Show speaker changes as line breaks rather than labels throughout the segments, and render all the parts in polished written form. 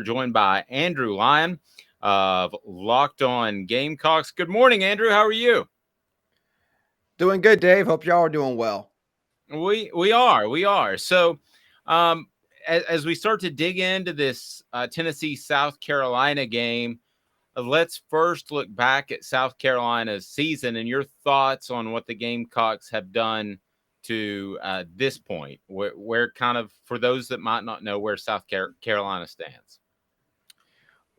joined by Andrew Lyon of Locked On Gamecocks. Good morning, Andrew. How are you?
Doing good, Dave. Hope y'all are doing well.
We are. So, um, as we start to dig into this Tennessee South Carolina game, let's first look back at South Carolina's season and your thoughts on what the Gamecocks have done to this point, where kind of, for those that might not know, where South Carolina stands.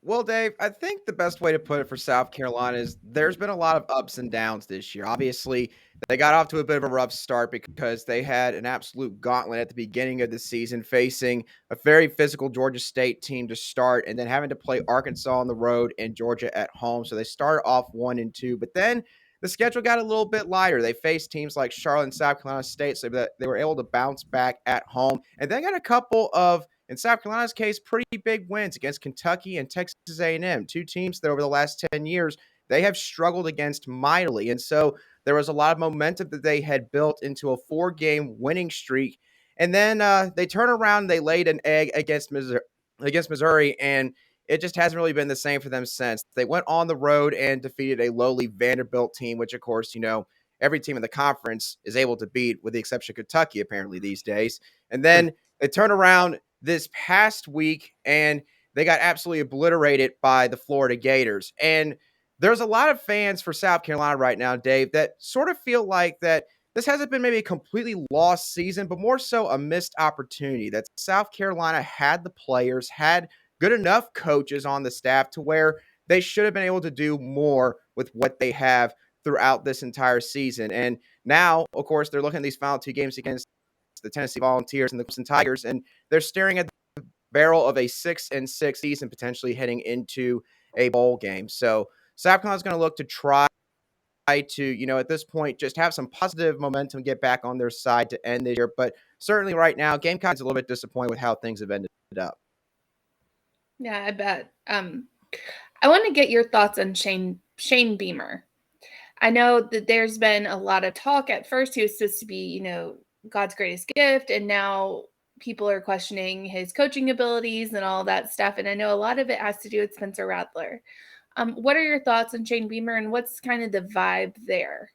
Well, Dave, I think the best way to put it for South Carolina is there's been a lot of ups and downs this year. Obviously, they got off to a bit of a rough start because they had an absolute gauntlet at the beginning of the season, facing a very physical Georgia State team to start, and then having to play Arkansas on the road and Georgia at home. So they started off 1-2, but then the schedule got a little bit lighter. They faced teams like Charlotte and South Carolina State, so that they were able to bounce back at home, and then got a couple of, in South Carolina's case, pretty big wins against Kentucky and Texas A&M, two teams that over the last 10 years, they have struggled against mightily. And so there was a lot of momentum that they had built into a 4-game winning streak. And then they turn around and they laid an egg against Missouri, and it just hasn't really been the same for them since. They went on the road and defeated a lowly Vanderbilt team, which, of course, every team in the conference is able to beat, with the exception of Kentucky, apparently, these days. And then they turn around this past week, and they got absolutely obliterated by the Florida Gators. And there's a lot of fans for South Carolina right now, Dave, that sort of feel like that this hasn't been maybe a completely lost season, but more so a missed opportunity, that South Carolina had the players, had good enough coaches on the staff to where they should have been able to do more with what they have throughout this entire season. And now, of course, they're looking at these final 2 games against the Tennessee Volunteers and the Clemson Tigers, and they're staring at the barrel of a 6-6 season, potentially heading into a bowl game. So South Carolina's going to look to try to, at this point, just have some positive momentum, get back on their side to end this year. But certainly right now, Gamecocks a little bit disappointed with how things have ended up.
Yeah, I bet. I want to get your thoughts on Shane Beamer. I know that there's been a lot of talk. At first, he was supposed to be, God's greatest gift, and now people are questioning his coaching abilities and all that stuff. And I know a lot of it has to do with Spencer Rattler. What are your thoughts on Shane Beamer, and what's kind of the vibe there?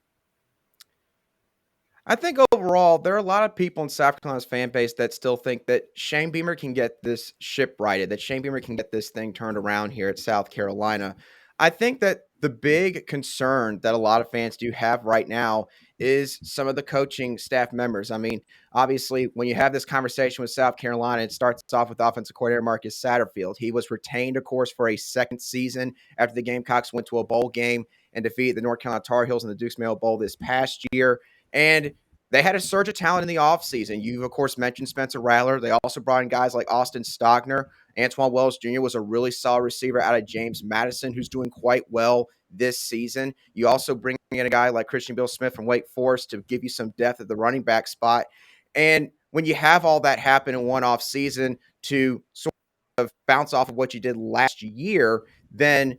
I think overall, there are a lot of people in South Carolina's fan base that still think that Shane Beamer can get this ship righted, that Shane Beamer can get this thing turned around here at South Carolina. I think that the big concern that a lot of fans do have right now is some of the coaching staff members. I mean, obviously, when you have this conversation with South Carolina, it starts off with offensive coordinator Marcus Satterfield. He was retained, of course, for a second season after the Gamecocks went to a bowl game and defeated the North Carolina Tar Heels in the Duke's Mayo Bowl this past year. And they had a surge of talent in the offseason. You've, of course, mentioned Spencer Rattler. They also brought in guys like Austin Stockner. Antoine Wells Jr. was a really solid receiver out of James Madison, who's doing quite well this season. You also bring in a guy like Christian Bill Smith from Wake Forest to give you some depth at the running back spot. And when you have all that happen in one off season to sort of bounce off of what you did last year, then,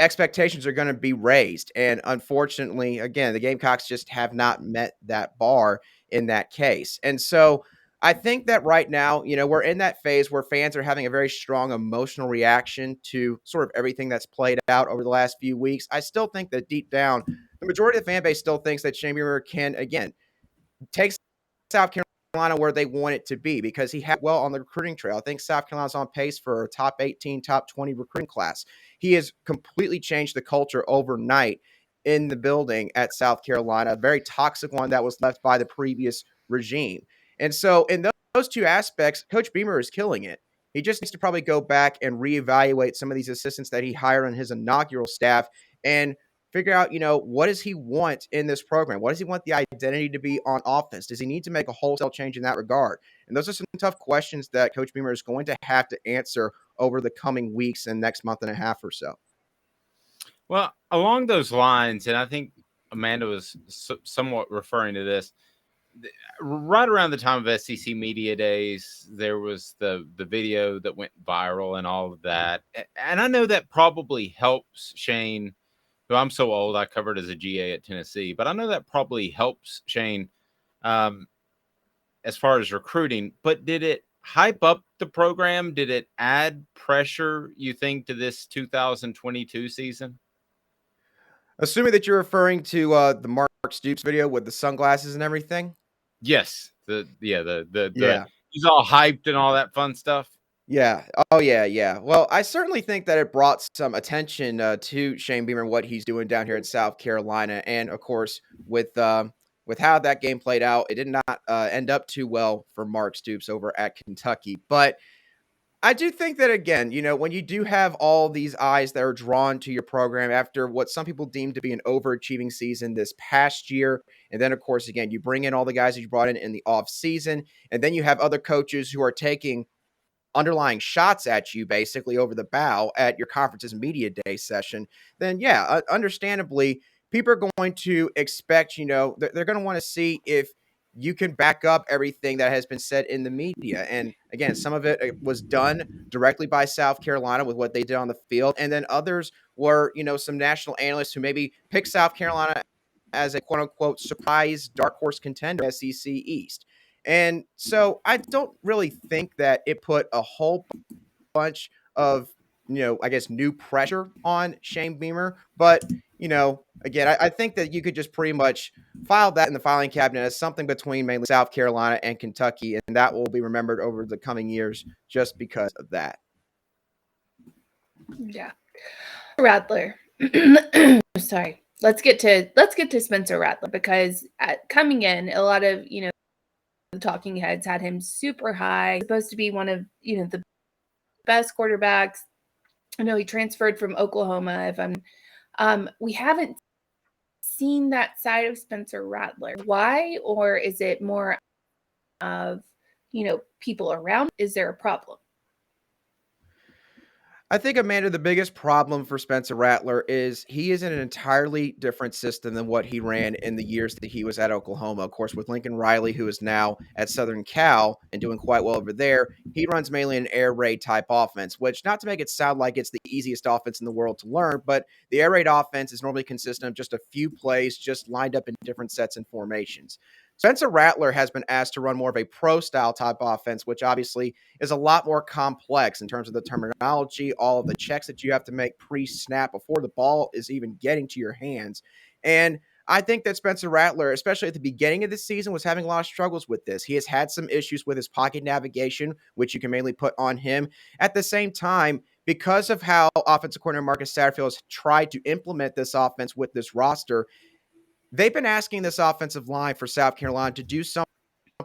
expectations are going to be raised. And unfortunately, again, the Gamecocks just have not met that bar in that case. And so I think that right now, we're in that phase where fans are having a very strong emotional reaction to sort of everything that's played out over the last few weeks. I still think that deep down, the majority of the fan base still thinks that Shane Beamer can, again, take South Carolina where they want it to be, because he had well on the recruiting trail. I think South Carolina's on pace for a top 18, top 20 recruiting class. He has completely changed the culture overnight in the building at South Carolina, a very toxic one that was left by the previous regime. And so in those two aspects, Coach Beamer is killing it. He just needs to probably go back and reevaluate some of these assistants that he hired on his inaugural staff and figure out, what does he want in this program? What does he want the identity to be on offense? Does he need to make a wholesale change in that regard? And those are some tough questions that Coach Beamer is going to have to answer over the coming weeks and next month and a half or so.
Well, along those lines, and I think Amanda was somewhat referring to this, right around the time of SEC Media Days, there was the video that went viral and all of that. And I know that probably helps Shane, who I'm so old, I covered as a GA at Tennessee, but I know that probably helps Shane as far as recruiting. But did it hype up the program? Did it add pressure, you think, to this 2022 season?
Assuming that you're referring to the Mark Stoops video with the sunglasses and everything.
Yes. The
Yeah.
he's all hyped and all that fun stuff.
Yeah. Oh, yeah, yeah. Well, I certainly think that it brought some attention to Shane Beamer and what he's doing down here in South Carolina, and of course, with how that game played out, it did not end up too well for Mark Stoops over at Kentucky. But I do think that again, when you do have all these eyes that are drawn to your program after what some people deem to be an overachieving season this past year, and then of course, again, you bring in all the guys that you brought in the off season, and then you have other coaches who are taking underlying shots at you basically over the bow at your conference's media day session, then yeah, understandably, people are going to expect, they're going to want to see if you can back up everything that has been said in the media. And again, some of it was done directly by South Carolina with what they did on the field. And then others were, some national analysts who maybe picked South Carolina as a quote unquote surprise dark horse contender SEC East. And so I don't really think that it put a whole bunch of, I guess, new pressure on Shane Beamer. But, again, I think that you could just pretty much file that in the filing cabinet as something between mainly South Carolina and Kentucky. And that will be remembered over the coming years just because of that.
Yeah. Rattler. Sorry. Let's get to Spencer Rattler, because coming in, a lot of, the talking heads had him super high, supposed to be one of, the best quarterbacks. I know he transferred from Oklahoma. We haven't seen that side of Spencer Rattler. Why? Or is it more of, people around? Is there a problem?
I think, Amanda, the biggest problem for Spencer Rattler is he is in an entirely different system than what he ran in the years that he was at Oklahoma. Of course, with Lincoln Riley, who is now at Southern Cal and doing quite well over there, he runs mainly an air raid type offense, which, not to make it sound like it's the easiest offense in the world to learn, but the air raid offense is normally consistent of just a few plays just lined up in different sets and formations. Spencer Rattler has been asked to run more of a pro-style type offense, which obviously is a lot more complex in terms of the terminology, all of the checks that you have to make pre-snap before the ball is even getting to your hands. And I think that Spencer Rattler, especially at the beginning of the season, was having a lot of struggles with this. He has had some issues with his pocket navigation, which you can mainly put on him. At the same time, because of how offensive coordinator Marcus Satterfield has tried to implement this offense with this roster, they've been asking this offensive line for South Carolina to do something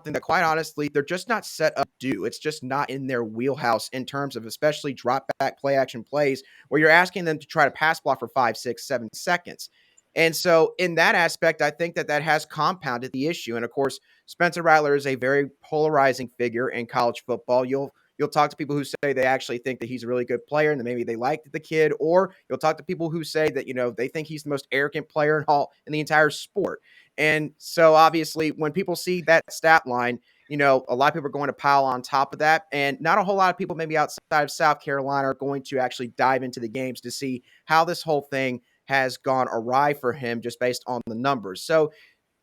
that, quite honestly, they're just not set up to do. It's just not in their wheelhouse in terms of especially drop back play action plays where you're asking them to try to pass block for 5, 6, 7 seconds. And so in that aspect, I think that has compounded the issue. And of course, Spencer Rattler is a very polarizing figure in college football. You'll talk to people who say they actually think that he's a really good player and that maybe they liked the kid, or you'll talk to people who say that, they think he's the most arrogant player in the entire sport. And so obviously when people see that stat line, a lot of people are going to pile on top of that. And not a whole lot of people maybe outside of South Carolina are going to actually dive into the games to see how this whole thing has gone awry for him just based on the numbers. So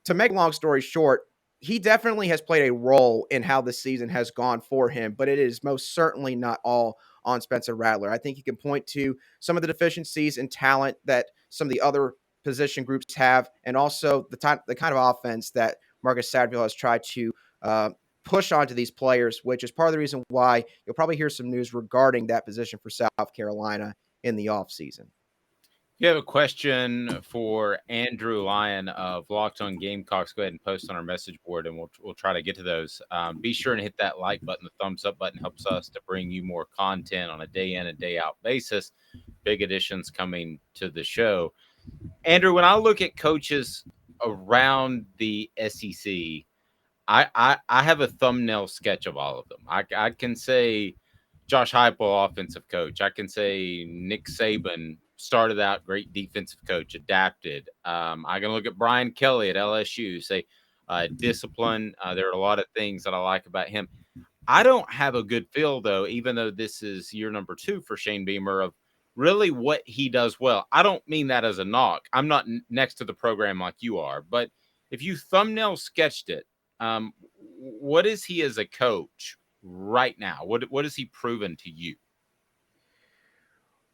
to make a long story short, he definitely has played a role in how the season has gone for him, but it is most certainly not all on Spencer Rattler. I think he can point to some of the deficiencies in talent that some of the other position groups have, and also the kind of offense that Marcus Satterfield has tried to push onto these players, which is part of the reason why you'll probably hear some news regarding that position for South Carolina in the offseason.
You have a question for Andrew Lyon of Locked On Gamecocks, go ahead and post on our message board, and we'll try to get to those. Be sure and hit that like button. The thumbs up button helps us to bring you more content on a day in and day out basis. Big additions coming to the show. Andrew, when I look at coaches around the SEC, I have a thumbnail sketch of all of them. I can say Josh Heupel, offensive coach. I can say Nick Saban started out great defensive coach, adapted. I can look at Brian Kelly at LSU, say discipline. There are a lot of things that I like about him. I don't have a good feel, though, even though this is year number 2 for Shane Beamer, of really what he does well. I don't mean that as a knock. I'm not next to the program like you are, but if you thumbnail sketched it, what is he as a coach? right now? What has he proven to you?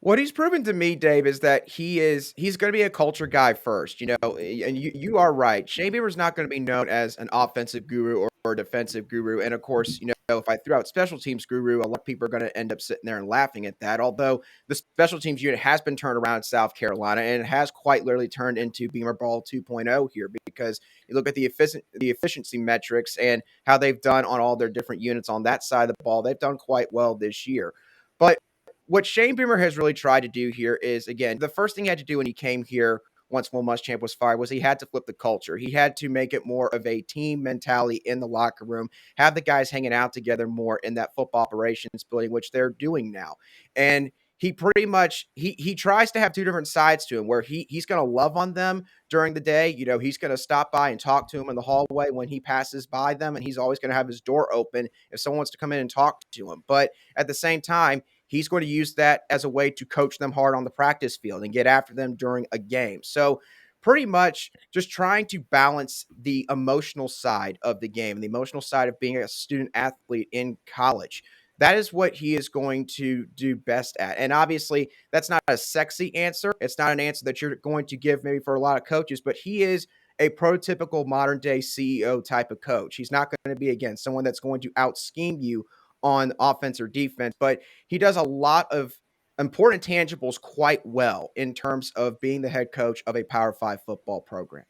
What he's proven to me, Dave, is that he's going to be a culture guy first, and you are right. Shane Beamer's not going to be known as an offensive guru or a defensive guru. And of course, if I threw out special teams guru, a lot of people are going to end up sitting there and laughing at that. Although the special teams unit has been turned around in South Carolina, and it has quite literally turned into Beamer Ball 2.0 here, because you look at the efficiency metrics and how they've done on all their different units on that side of the ball. They've done quite well this year. But what Shane Beamer has really tried to do here is, again, the first thing he had to do when he came here once Will Muschamp was fired was he had to flip the culture. He had to make it more of a team mentality in the locker room, have the guys hanging out together more in that football operations building, which they're doing now. And he pretty much he tries to have two different sides to him, where he's going to love on them during the day. He's going to stop by and talk to them in the hallway when he passes by them, and he's always going to have his door open if someone wants to come in and talk to him. But at the same time, he's going to use that as a way to coach them hard on the practice field and get after them during a game. So pretty much just trying to balance the emotional side of the game and the emotional side of being a student athlete in college. That is what he is going to do best at. And obviously, that's not a sexy answer. It's not an answer that you're going to give maybe for a lot of coaches, but he is a prototypical modern day CEO type of coach. He's not going to be, again, someone that's going to out scheme you on offense or defense, but he does a lot of important tangibles quite well in terms of being the head coach of a Power 5 football program.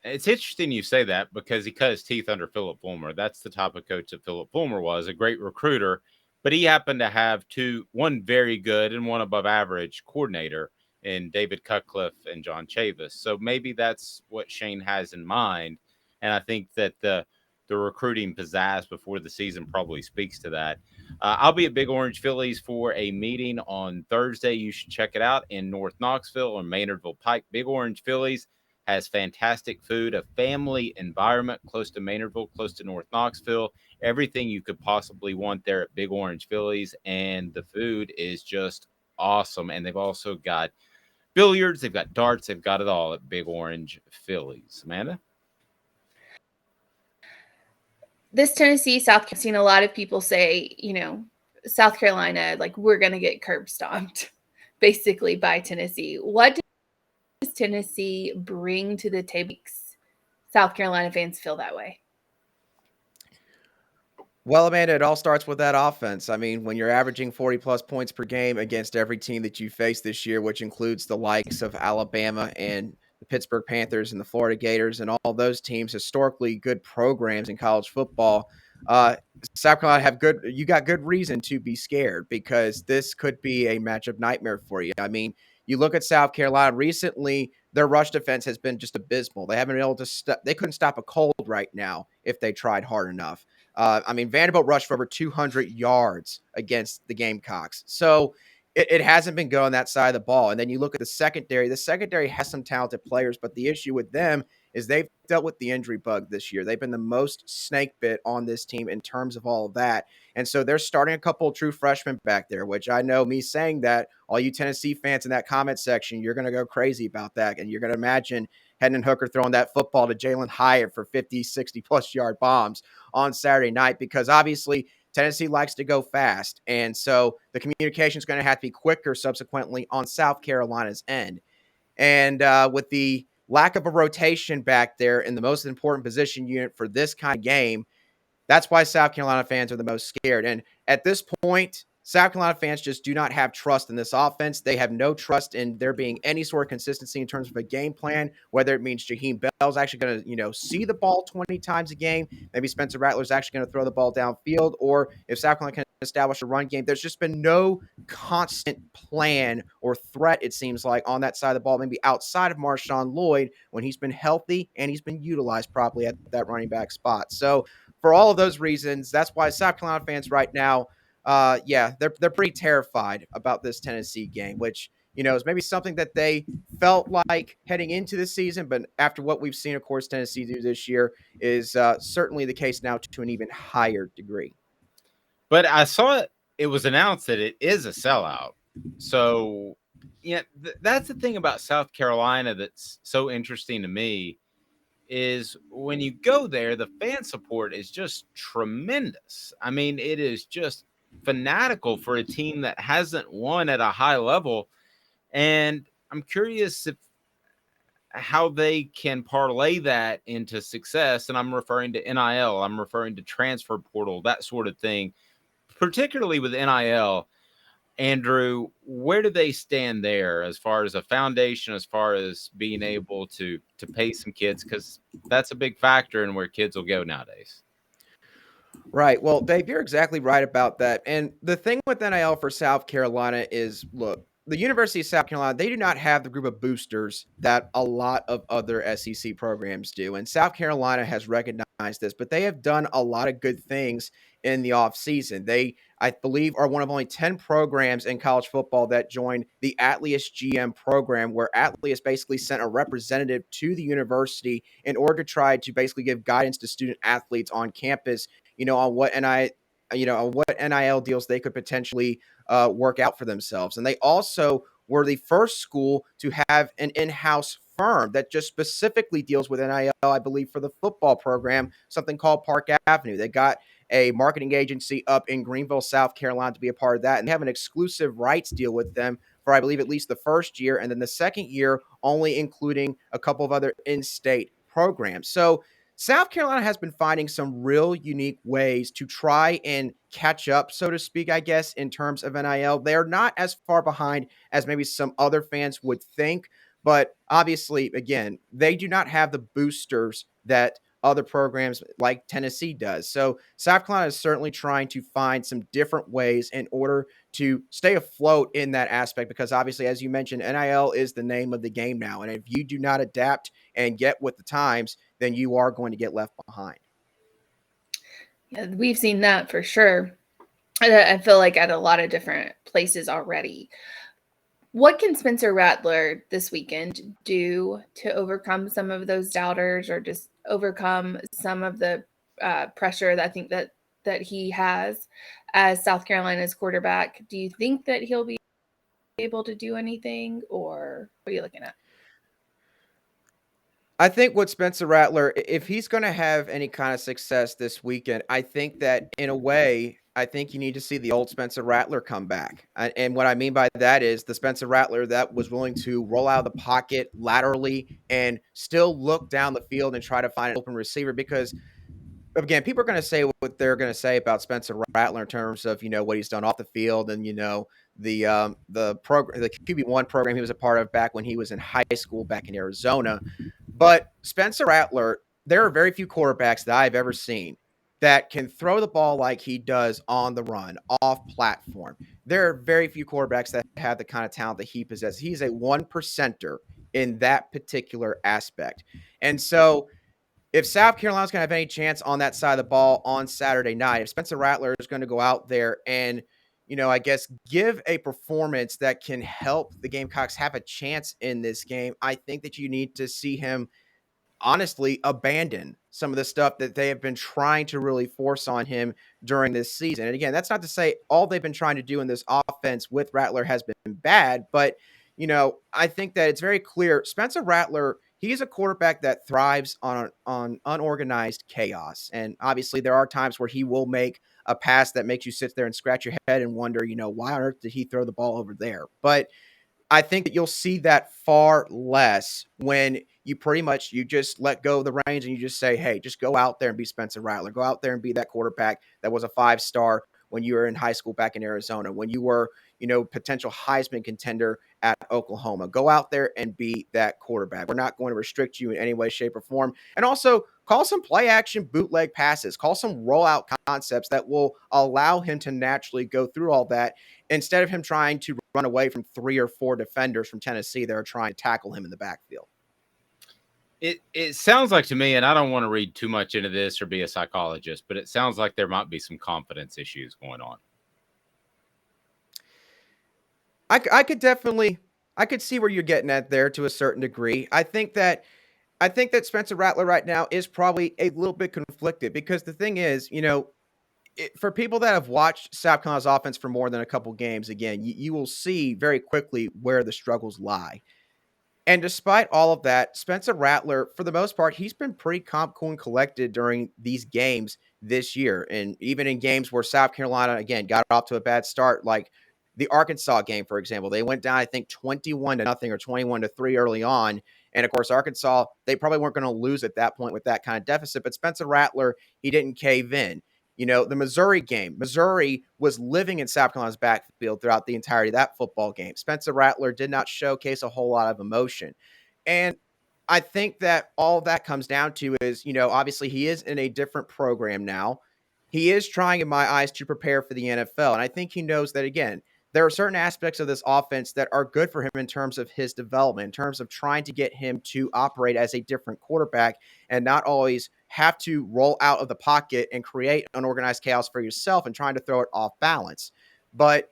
It's interesting you say that, because he cut his teeth under Philip Fulmer. That's the type of coach that Philip Fulmer was, a great recruiter, but he happened to have one very good and one above average coordinator in David Cutcliffe and John Chavis. So maybe that's what Shane has in mind. And I think that the recruiting pizzazz before the season probably speaks to that. I'll be at Big Orange Phillies for a meeting on Thursday. You should check it out in North Knoxville or Maynardville Pike. Big Orange Phillies has fantastic food, a family environment, close to Maynardville, close to North Knoxville. Everything you could possibly want there at Big Orange Phillies, and the food is just awesome. And they've also got billiards, they've got darts, they've got it all at Big Orange Phillies. Amanda?
This Tennessee, South Carolina, I've seen a lot of people say, South Carolina, like, we're going to get curb stomped basically by Tennessee. What does Tennessee bring to the table? South Carolina fans feel that way.
Well, Amanda, it all starts with that offense. I mean, when you're averaging 40-plus points per game against every team that you face this year, which includes the likes of Alabama and the Pittsburgh Panthers and the Florida Gators and all those teams, historically good programs in college football, South Carolina you got good reason to be scared, because this could be a matchup nightmare for you. I mean, you look at South Carolina recently, their rush defense has been just abysmal. They haven't been able to they couldn't stop a cold right now if they tried hard enough. Vanderbilt rushed for over 200 yards against the Gamecocks. So it hasn't been good on that side of the ball. And then you look at the secondary. The secondary has some talented players, but the issue with them is they've dealt with the injury bug this year. They've been the most snake bit on this team in terms of all of that. And so they're starting a couple of true freshmen back there, which I know, me saying that, all you Tennessee fans in that comment section, you're going to go crazy about that. And you're going to imagine Hendon Hooker throwing that football to Jalen Hyatt for 50, 60-plus yard bombs on Saturday night, because obviously Tennessee likes to go fast. And so the communication is going to have to be quicker subsequently on South Carolina's end. And with the lack of a rotation back there in the most important position unit for this kind of game, that's why South Carolina fans are the most scared. And at this point, South Carolina fans just do not have trust in this offense. They have no trust in there being any sort of consistency in terms of a game plan, whether it means Jaheim Bell's actually going to, see the ball 20 times a game. Maybe Spencer Rattler's actually going to throw the ball downfield, or if South Carolina can establish a run game. There's just been no constant plan or threat, it seems like, on that side of the ball, maybe outside of Marshawn Lloyd when he's been healthy and he's been utilized properly at that running back spot. So for all of those reasons, that's why South Carolina fans right now, they're pretty terrified about this Tennessee game, which, is maybe something that they felt like heading into the season. But after what we've seen, of course, Tennessee do this year is certainly the case now to an even higher degree.
But I saw it was announced that it is a sellout. So, that's the thing about South Carolina that's so interesting to me is when you go there, the fan support is just tremendous. I mean, it is just fanatical for a team that hasn't won at a high level. And I'm curious if how they can parlay that into success. And I'm referring to NIL, I'm referring to transfer portal, that sort of thing, particularly with NIL. Andrew, where do they stand there as far as a foundation, as far as being able to pay some kids? Because that's a big factor in where kids will go nowadays.
Right. Well, Dave, you're exactly right about that. And the thing with NIL for South Carolina is, look, the University of South Carolina, they do not have the group of boosters that a lot of other SEC programs do. And South Carolina has recognized this, but they have done a lot of good things in the offseason. They, I believe, are one of only 10 programs in college football that joined the Atleus GM program, where Atleus basically sent a representative to the university in order to try to basically give guidance to student athletes on campus, on what NIL deals they could potentially work out for themselves. And they also were the first school to have an in-house firm that just specifically deals with NIL, I believe, for the football program, something called Park Avenue. They got a marketing agency up in Greenville, South Carolina to be a part of that. And they have an exclusive rights deal with them for, I believe, at least the first year. And then the second year, only including a couple of other in-state programs. So South Carolina has been finding some real unique ways to try and catch up, so to speak, I guess, in terms of NIL. They're not as far behind as maybe some other fans would think. But obviously, again, they do not have the boosters that other programs like Tennessee does. So South Carolina is certainly trying to find some different ways in order to stay afloat in that aspect, because obviously, as you mentioned, NIL is the name of the game now. And if you do not adapt and get with the times, then you are going to get left behind.
Yeah, we've seen that for sure. I feel like at a lot of different places already. What can Spencer Rattler this weekend do to overcome some of those doubters, or just overcome some of the pressure that I think that he has as South Carolina's quarterback? Do you think that he'll be able to do anything, or what are you looking at?
I think with Spencer Rattler, if he's going to have any kind of success this weekend, I think that in a way, I think you need to see the old Spencer Rattler come back. And what I mean by that is the Spencer Rattler that was willing to roll out of the pocket laterally and still look down the field and try to find an open receiver. Because again, people are going to say what they're going to say about Spencer Rattler in terms of, what he's done off the field and, the program, the QB1 program he was a part of back when he was in high school back in Arizona. But Spencer Rattler, there are very few quarterbacks that I've ever seen that can throw the ball like he does on the run, off platform. There are very few quarterbacks that have the kind of talent that he possesses. He's a 1%er in that particular aspect. And so if South Carolina's going to have any chance on that side of the ball on Saturday night, if Spencer Rattler is going to go out there and, I guess give a performance that can help the Gamecocks have a chance in this game, I think that you need to see him honestly abandon some of the stuff that they have been trying to really force on him during this season. And again, that's not to say all they've been trying to do in this offense with Rattler has been bad, but I think that it's very clear Spencer Rattler, he's a quarterback that thrives on unorganized chaos. And obviously there are times where he will make a pass that makes you sit there and scratch your head and wonder, why on earth did he throw the ball over there? But I think that you'll see that far less when you just let go of the reins and you just say, hey, just go out there and be Spencer Rattler. Go out there and be that quarterback that was a 5-star when you were in high school back in Arizona, when you were, potential Heisman contender at Oklahoma. Go out there and be that quarterback. We're not going to restrict you in any way, shape, or form. And also call some play action bootleg passes, call some rollout concepts that will allow him to naturally go through all that instead of him trying to run away from 3 or 4 defenders from Tennessee that are trying to tackle him in the backfield.
It sounds like to me, and I don't want to read too much into this or be a psychologist, but it sounds like there might be some confidence issues going on.
I could see where you're getting at there to a certain degree. I think that Spencer Rattler right now is probably a little bit conflicted because the thing is, for people that have watched South Carolina's offense for more than a couple games, again, you will see very quickly where the struggles lie. And despite all of that, Spencer Rattler, for the most part, he's been pretty calm, cool, and collected during these games this year. And even in games where South Carolina, again, got off to a bad start, like the Arkansas game, for example, they went down, I think, 21-0 or 21-3 early on. And of course, Arkansas, they probably weren't going to lose at that point with that kind of deficit. But Spencer Rattler, he didn't cave in. The Missouri game, Missouri was living in South Carolina's backfield throughout the entirety of that football game. Spencer Rattler did not showcase a whole lot of emotion. And I think that all that comes down to is, obviously he is in a different program now. He is trying, in my eyes, to prepare for the NFL. And I think he knows that, again, there are certain aspects of this offense that are good for him in terms of his development, in terms of trying to get him to operate as a different quarterback and not always have to roll out of the pocket and create unorganized chaos for yourself and trying to throw it off balance. But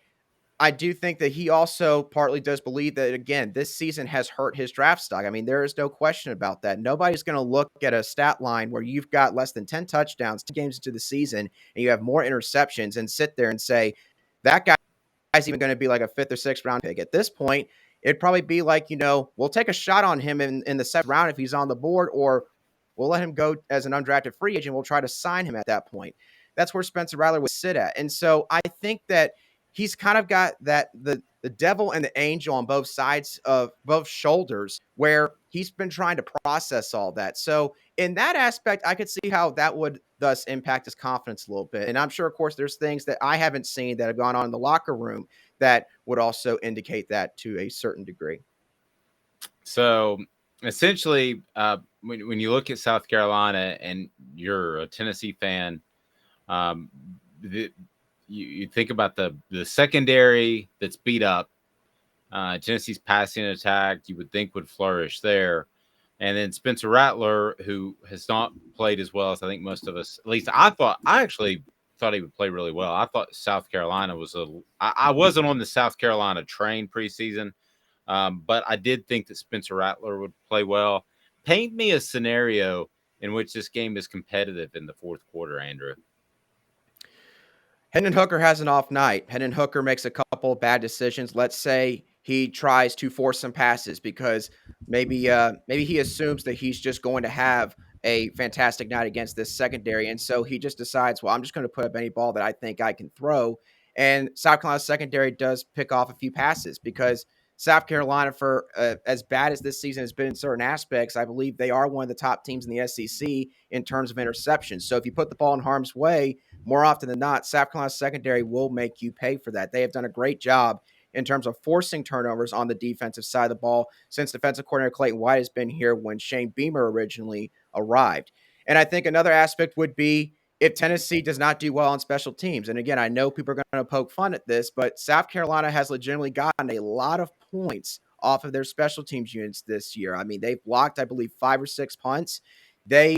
I do think that he also partly does believe that, again, this season has hurt his draft stock. I mean, there is no question about that. Nobody's going to look at a stat line where you've got less than 10 touchdowns, 2 games into the season, and you have more interceptions and sit there and say, that guy's even going to be like a 5th or 6th round pick. At this point, it'd probably be like, we'll take a shot on him in the 7th round if he's on the board, or we'll let him go as an undrafted free agent. We'll try to sign him at that point. That's where Spencer Rattler would sit at. And so I think that he's kind of got that the devil and the angel on both sides of both shoulders, where he's been trying to process all that. So in that aspect, I could see how that would thus impact his confidence a little bit. And I'm sure, of course, there's things that I haven't seen that have gone on in the locker room that would also indicate that to a certain degree.
So essentially, when you look at South Carolina and you're a Tennessee fan, you think about the secondary that's beat up. Tennessee's passing attack, you would think, would flourish there. And then Spencer Rattler, who has not played as well as I think most of us, at least I actually thought he would play really well. I thought South Carolina I wasn't on the South Carolina train preseason, but I did think that Spencer Rattler would play well. Paint me a scenario in which this game is competitive in the fourth quarter, Andrew.
Hendon Hooker has an off night. Hendon Hooker makes a couple of bad decisions. Let's say he tries to force some passes because maybe he assumes that he's just going to have a fantastic night against this secondary. And so he just decides, well, I'm just going to put up any ball that I think I can throw. And South Carolina's secondary does pick off a few passes because South Carolina, for as bad as this season has been in certain aspects, I believe they are one of the top teams in the SEC in terms of interceptions. So if you put the ball in harm's way, more often than not, South Carolina's secondary will make you pay for that. They have done a great job in terms of forcing turnovers on the defensive side of the ball since defensive coordinator Clayton White has been here when Shane Beamer originally arrived. And I think another aspect would be if Tennessee does not do well on special teams. And again, I know people are going to poke fun at this, but South Carolina has legitimately gotten a lot of points off of their special teams units this year. I mean, they've blocked, I believe, 5 or 6 punts. They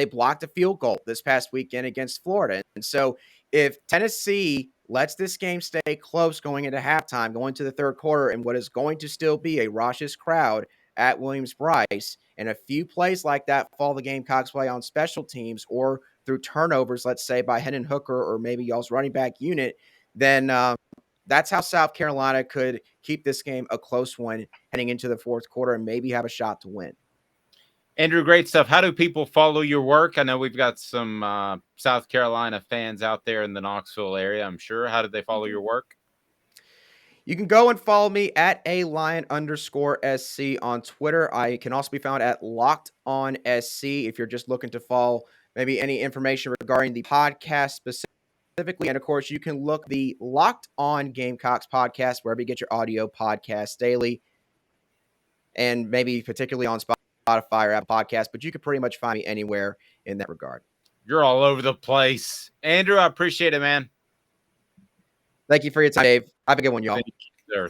blocked a field goal this past weekend against Florida. And so if Tennessee lets this game stay close going into halftime, going to the third quarter, and what is going to still be a raucous crowd at Williams-Brice, and a few plays like that fall the Gamecocks way on special teams or through turnovers, let's say by Hendon Hooker or maybe y'all's running back unit, then that's how South Carolina could keep this game a close one heading into the fourth quarter and maybe have a shot to win.
Andrew, great stuff. How do people follow your work? I know we've got some South Carolina fans out there in the Knoxville area, I'm sure. How do they follow your work?
You can go and follow me at @Lyon_SC on Twitter. I can also be found at LockedOnSC if you're just looking to follow maybe any information regarding the podcast specifically. And of course, you can look the Locked On Gamecocks podcast wherever you get your audio podcasts daily, and maybe particularly on Spotify or Apple Podcasts, but you can pretty much find me anywhere in that regard.
You're all over the place. Andrew, I appreciate it, man.
Thank you for your time, Dave. Have a good one, y'all.
Thank you, sir.